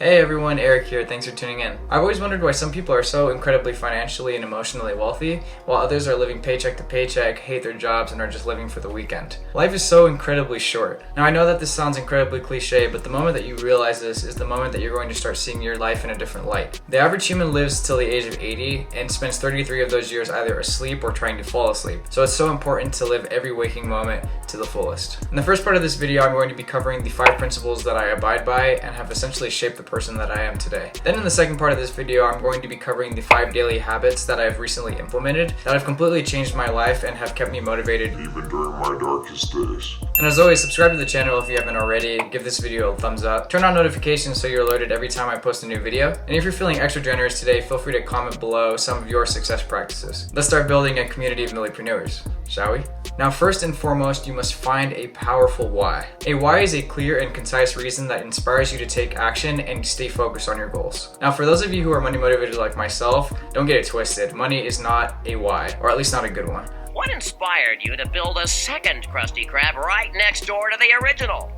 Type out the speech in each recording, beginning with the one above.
Hey everyone, Eric here, thanks for tuning in. I've always wondered why some people are so incredibly financially and emotionally wealthy, while others are living paycheck to paycheck, hate their jobs, and are just living for the weekend. Life is so incredibly short. Now I know that this sounds incredibly cliche, but the moment that you realize this is the moment that you're going to start seeing your life in a different light. The average human lives till the age of 80 and spends 33 of those years either asleep or trying to fall asleep. So it's so important to live every waking moment to the fullest. In the first part of this video, I'm going to be covering the 5 principles that I abide by and have essentially shaped the person that I am today. Then in the second part of this video, I'm going to be covering the 5 daily habits that I've recently implemented that have completely changed my life and have kept me motivated even during my darkest days. And as always, subscribe to the channel if you haven't already, give this video a thumbs up, turn on notifications so you're alerted every time I post a new video, and if you're feeling extra generous today, feel free to comment below some of your success practices. Let's start building a community of millipreneurs, shall we? Now first and foremost, you must find a powerful why. A why is a clear and concise reason that inspires you to take action and stay focused on your goals. Now for those of you who are money motivated like myself, don't get it twisted. Money is not a why, or at least not a good one. What inspired you to build a second Krusty Krab right next door to the original?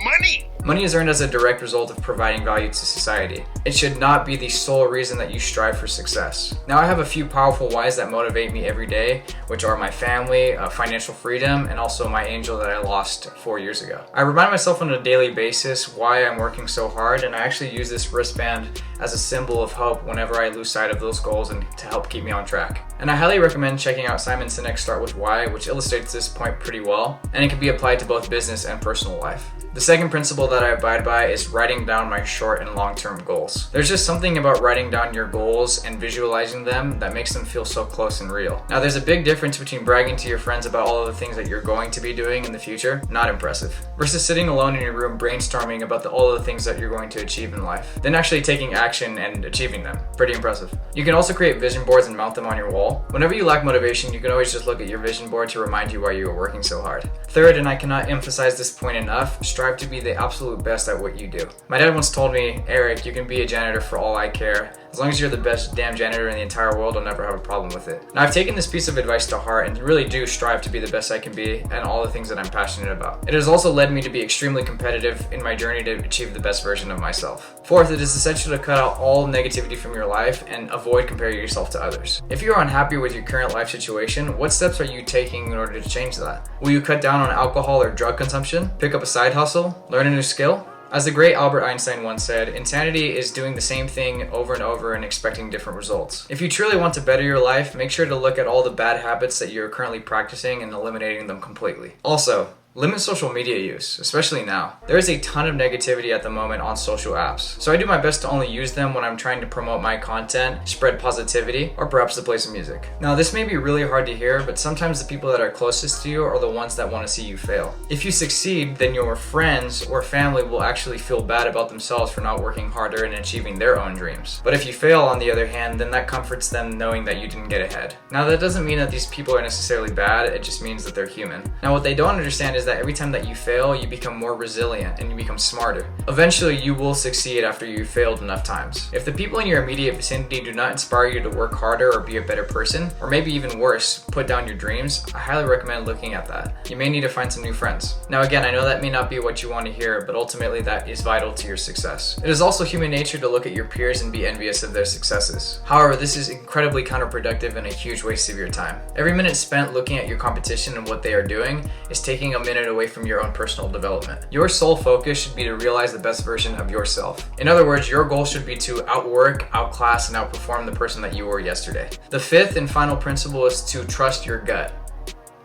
Money! Money is earned as a direct result of providing value to society. It should not be the sole reason that you strive for success. Now I have a few powerful whys that motivate me every day, which are my family, financial freedom, and also my angel that I lost 4 years ago. I remind myself on a daily basis why I'm working so hard, and I actually use this wristband as a symbol of hope whenever I lose sight of those goals and to help keep me on track. And I highly recommend checking out Simon Sinek's Start With Why, which illustrates this point pretty well, and it can be applied to both business and personal life. The second principle that I abide by is writing down my short and long-term goals. There's just something about writing down your goals and visualizing them that makes them feel so close and real. Now there's a big difference between bragging to your friends about all of the things that you're going to be doing in the future, not impressive, versus sitting alone in your room brainstorming about all of the things that you're going to achieve in life, then actually taking action and achieving them. Pretty impressive. You can also create vision boards and mount them on your wall. Whenever you lack motivation, you can always just look at your vision board to remind you why you are working so hard. Third, and I cannot emphasize this point enough, strive to be the absolute best at what you do. My dad once told me, Eric, you can be a janitor for all I care. As long as you're the best damn janitor in the entire world, I'll never have a problem with it. Now I've taken this piece of advice to heart and really do strive to be the best I can be and all the things that I'm passionate about. It has also led me to be extremely competitive in my journey to achieve the best version of myself. Fourth, it is essential to cut out all negativity from your life and avoid comparing yourself to others. If you're unhappy with your current life situation, what steps are you taking in order to change that? Will you cut down on alcohol or drug consumption? Pick up a side hustle? Learn a new skill? As the great Albert Einstein once said, insanity is doing the same thing over and over and expecting different results. If you truly want to better your life, make sure to look at all the bad habits that you're currently practicing and eliminating them completely. Also, limit social media use, especially now. There is a ton of negativity at the moment on social apps, so I do my best to only use them when I'm trying to promote my content, spread positivity, or perhaps to play some music. Now this may be really hard to hear, but sometimes the people that are closest to you are the ones that want to see you fail. If you succeed, then your friends or family will actually feel bad about themselves for not working harder and achieving their own dreams. But if you fail, on the other hand, then that comforts them knowing that you didn't get ahead. Now that doesn't mean that these people are necessarily bad, it just means that they're human. Now what they don't understand is that every time that you fail, you become more resilient and you become smarter. Eventually, you will succeed after you've failed enough times. If the people in your immediate vicinity do not inspire you to work harder or be a better person, or maybe even worse, put down your dreams, I highly recommend looking at that. You may need to find some new friends. Now again, I know that may not be what you want to hear, but ultimately that is vital to your success. It is also human nature to look at your peers and be envious of their successes. However, this is incredibly counterproductive and a huge waste of your time. Every minute spent looking at your competition and what they are doing is taking a minute away from your own personal development. Your sole focus should be to realize the best version of yourself. In other words, your goal should be to outwork, outclass, and outperform the person that you were yesterday. The fifth and final principle is to trust your gut.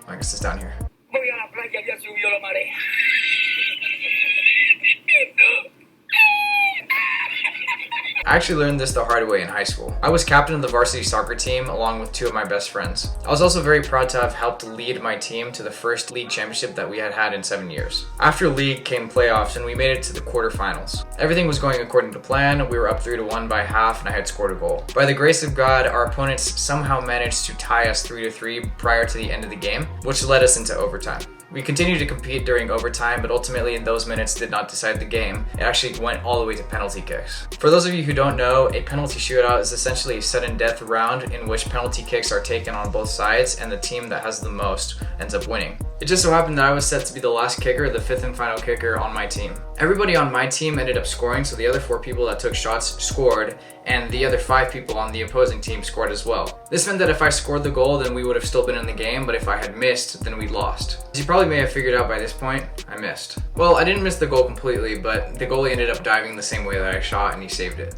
I guess it's down here. I actually learned this the hard way in high school. I was captain of the varsity soccer team along with 2 of my best friends. I was also very proud to have helped lead my team to the first league championship that we had had in 7 years. After league came playoffs and we made it to the quarterfinals. Everything was going according to plan. We were up 3-1 by half and I had scored a goal. By the grace of God, our opponents somehow managed to tie us 3-3 prior to the end of the game, which led us into overtime. We continued to compete during overtime, but ultimately those minutes did not decide the game. It actually went all the way to penalty kicks. For those of you who don't know, a penalty shootout is essentially a sudden death round in which penalty kicks are taken on both sides and the team that has the most ends up winning. It just so happened that I was set to be the last kicker, the fifth and final kicker on my team. Everybody on my team ended up scoring, so the other 4 people that took shots scored, and the other 5 people on the opposing team scored as well. This meant that if I scored the goal, then we would have still been in the game, but if I had missed, then we lost. As you probably may have figured out by this point, I missed. Well, I didn't miss the goal completely, but the goalie ended up diving the same way that I shot and he saved it.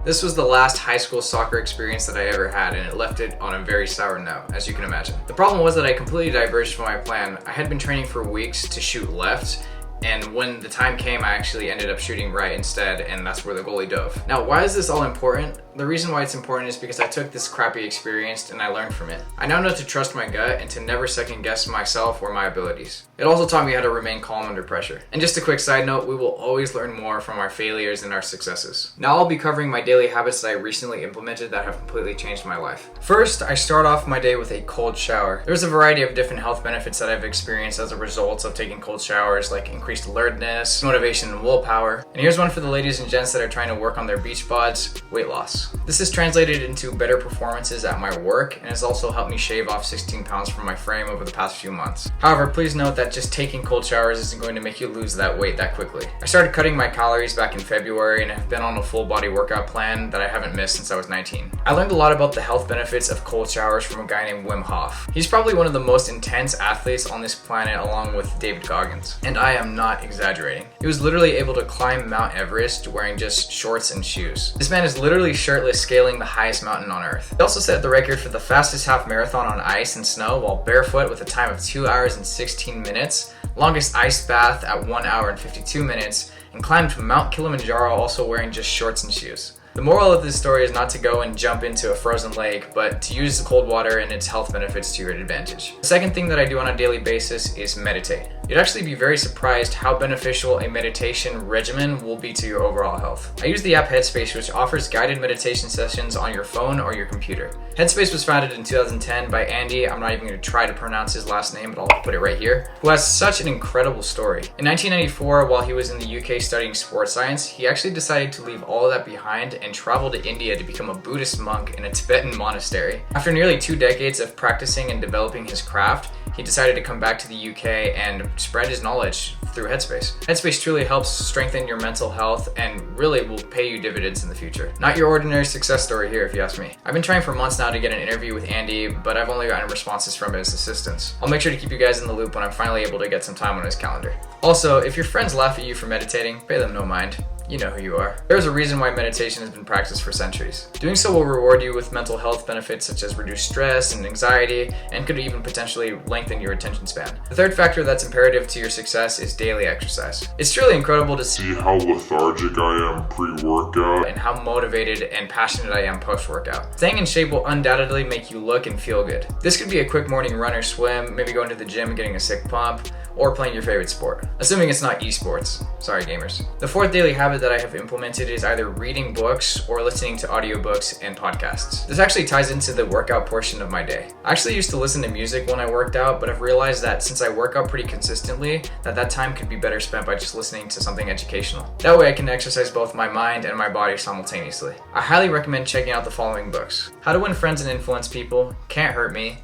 This was the last high school soccer experience that I ever had, and it left it on a very sour note, as you can imagine. The problem was that I completely diverged from my plan. I had been training for weeks to shoot left, and when the time came, I actually ended up shooting right instead, and that's where the goalie dove. Now, why is this all important? The reason why it's important is because I took this crappy experience and I learned from it. I now know to trust my gut and to never second guess myself or my abilities. It also taught me how to remain calm under pressure. And just a quick side note, we will always learn more from our failures and our successes. Now I'll be covering my daily habits that I recently implemented that have completely changed my life. First, I start off my day with a cold shower. There's a variety of different health benefits that I've experienced as a result of taking cold showers, like increased alertness, motivation, and willpower. And here's one for the ladies and gents that are trying to work on their beach bods: weight loss. This has translated into better performances at my work and has also helped me shave off 16 pounds from my frame over the past few months. However, please note that just taking cold showers isn't going to make you lose that weight that quickly. I started cutting my calories back in February and have been on a full body workout plan that I haven't missed since I was 19. I learned a lot about the health benefits of cold showers from a guy named Wim Hof. He's probably one of the most intense athletes on this planet, along with David Goggins. And I am not exaggerating. He was literally able to climb Mount Everest wearing just shorts and shoes. This man is literally shirtless, scaling the highest mountain on earth. He also set the record for the fastest half marathon on ice and snow while barefoot with a time of 2 hours and 16 minutes, longest ice bath at 1 hour and 52 minutes, and climbed Mount Kilimanjaro also wearing just shorts and shoes. The moral of this story is not to go and jump into a frozen lake, but to use the cold water and its health benefits to your advantage. The second thing that I do on a daily basis is meditate. You'd actually be very surprised how beneficial a meditation regimen will be to your overall health. I use the app Headspace, which offers guided meditation sessions on your phone or your computer. Headspace was founded in 2010 by Andy, I'm not even going to try to pronounce his last name, but I'll put it right here, who has such an incredible story. In 1994, while he was in the UK studying sports science, he actually decided to leave all of that behind and travel to India to become a Buddhist monk in a Tibetan monastery. After nearly 2 decades of practicing and developing his craft, he decided to come back to the UK and spread his knowledge through Headspace. Headspace truly helps strengthen your mental health and really will pay you dividends in the future. Not your ordinary success story here, if you ask me. I've been trying for months now to get an interview with Andy, but I've only gotten responses from his assistants. I'll make sure to keep you guys in the loop when I'm finally able to get some time on his calendar. Also, if your friends laugh at you for meditating, pay them no mind. You know who you are. There's a reason why meditation has been practiced for centuries. Doing so will reward you with mental health benefits such as reduced stress and anxiety, and could even potentially lengthen your attention span. The third factor that's imperative to your success is daily exercise. It's truly incredible to see how lethargic I am pre-workout and how motivated and passionate I am post-workout. Staying in shape will undoubtedly make you look and feel good. This could be a quick morning run or swim, maybe going to the gym and getting a sick pump, or playing your favorite sport. Assuming it's not esports. Sorry, gamers. The fourth daily habit that I have implemented is either reading books or listening to audiobooks and podcasts. This actually ties into the workout portion of my day. I actually used to listen to music when I worked out, but I've realized that since I work out pretty consistently, that time could be better spent by just listening to something educational. That way I can exercise both my mind and my body simultaneously. I highly recommend checking out the following books: How to Win Friends and Influence People, Can't Hurt Me,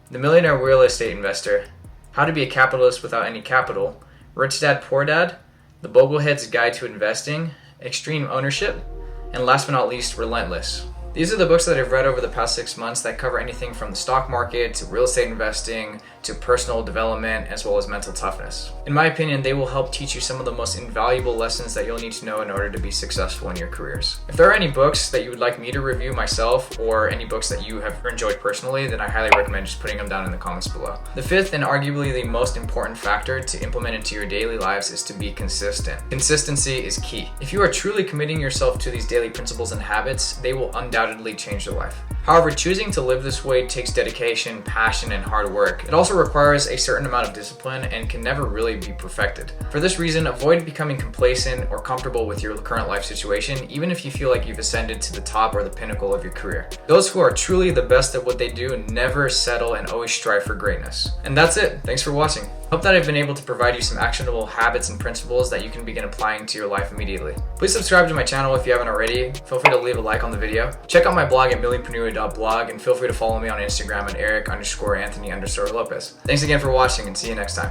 The Millionaire Real Estate Investor, How to Be a Capitalist Without Any Capital, Rich Dad Poor Dad, The Boglehead's Guide to Investing, Extreme Ownership, and last but not least, Relentless. These are the books that I've read over the past 6 months that cover anything from the stock market to real estate investing to personal development as well as mental toughness. In my opinion, they will help teach you some of the most invaluable lessons that you'll need to know in order to be successful in your careers. If there are any books that you would like me to review myself or any books that you have enjoyed personally, then I highly recommend just putting them down in the comments below. The fifth and arguably the most important factor to implement into your daily lives is to be consistent. Consistency is key. If you are truly committing yourself to these daily principles and habits, they will undoubtedly change your life. However, choosing to live this way takes dedication, passion, and hard work. It also requires a certain amount of discipline and can never really be perfected. For this reason, avoid becoming complacent or comfortable with your current life situation, even if you feel like you've ascended to the top or the pinnacle of your career. Those who are truly the best at what they do never settle and always strive for greatness. And that's it. Thanks for watching. Hope that I've been able to provide you some actionable habits and principles that you can begin applying to your life immediately. Please subscribe to my channel if you haven't already. Feel free to leave a like on the video. Check out my blog at millionpreneur.blog and feel free to follow me on Instagram at Eric_Anthony_Lopez. Thanks again for watching and see you next time.